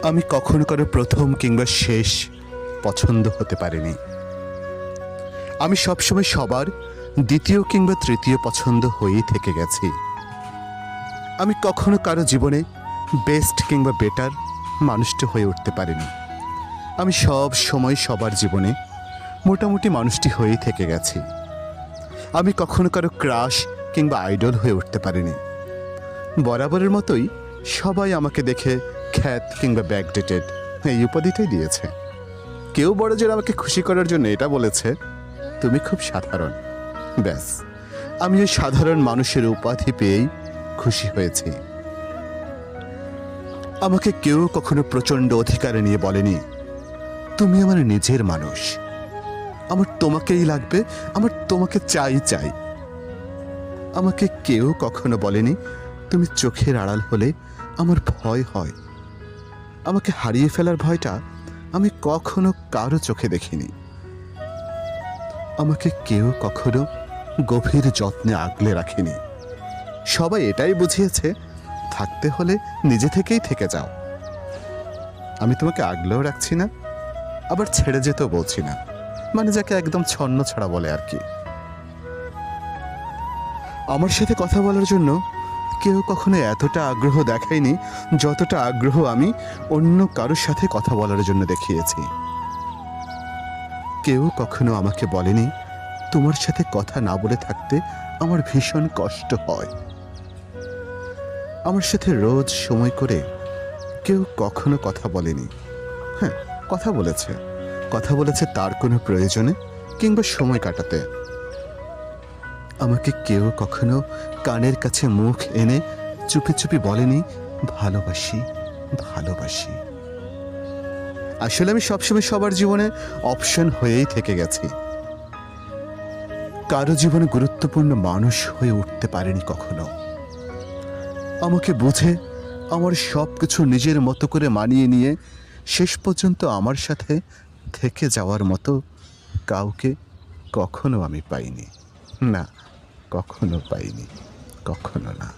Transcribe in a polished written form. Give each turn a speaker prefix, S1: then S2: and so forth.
S1: আমি কখনো কারো প্রথম কিংবা শেষ পছন্দ হতে পারিনি। আমি সবসময় সবার দ্বিতীয় কিংবা তৃতীয় পছন্দ হয়েই থেকে গেছি। আমি কখনো কারো জীবনে বেস্ট কিংবা বেটার মানুষটি হয়ে উঠতে পারিনি। আমি সব সময় সবার জীবনে মোটামুটি মানুষটি হয়েই থেকে গেছি। আমি কখনো কারো ক্রাশ কিংবা আইডল হয়ে উঠতে পারিনি। বরাবরের মতোই সবাই আমাকে দেখে খ্যাত কিংবা ব্যাকডেটেড এই উপাধিটাই দিয়েছে। কেউ বড় জোর আমাকে খুশি করার জন্য এটা বলেছে, তুমি খুব সাধারণ। ব্যাস, আমি ওই সাধারণ মানুষের উপাধি পেয়েই খুশি হয়েছি। আমাকে কেউ কখনো প্রচণ্ড অধিকারে নিয়ে বলেনি, তুমি আমার নিজের মানুষ, আমার তোমাকেই লাগবে, আমার তোমাকে চাই। আমাকে কেউ কখনো বলেনি, তুমি চোখের আড়াল হলে আমার ভয় হয়। আমাকে হারিয়ে ফেলার ভয়টা আমি কখনো কারো চোখে দেখিনি। আমাকে কেউ কখনো গভীর যত্নে আগলে রাখেনি। সবাই এটাই বুঝিয়েছে, থাকতে হলে নিজে থেকেই থেকে যাও। আমি তোমাকে আগলেও রাখছি না, আবার ছেড়ে যেতেও বলছি না, মানে যাকে একদম ছন্ন ছাড়া বলে আর কি। আমার সাথে কথা বলার জন্য কেউ কখনো এতটা আগ্রহ দেখায়নি যতটা আগ্রহ আমি অন্য কারোর সাথে কথা বলার জন্য দেখিয়েছি। কেউ কখনো আমাকে বলেনি, তোমার সাথে কথা না বলে থাকতে আমার ভীষণ কষ্ট হয়। আমার সাথে রোজ সময় করে কেউ কখনো কথা বলেনি। হ্যাঁ, কথা বলেছে তার কোনো প্রয়োজনে কিংবা সময় কাটাতে। আমাকে কেউ কখনো কানের কাছে মুখ এনে চুপি চুপি বলেনি, ভালোবাসি। আসলে আমি সবসময় সবার জীবনে অপশন হয়েই থেকে গেছি। কারো জীবনে গুরুত্বপূর্ণ মানুষ হয়ে উঠতে পারেনি কখনো। আমাকে বুঝে আমার সব কিছু নিজের মতো করে মানিয়ে নিয়ে শেষ পর্যন্ত আমার সাথে থেকে যাওয়ার মতো কাউকে কখনো আমি পাইনি। না, কখনো পাইনি, কখনো না।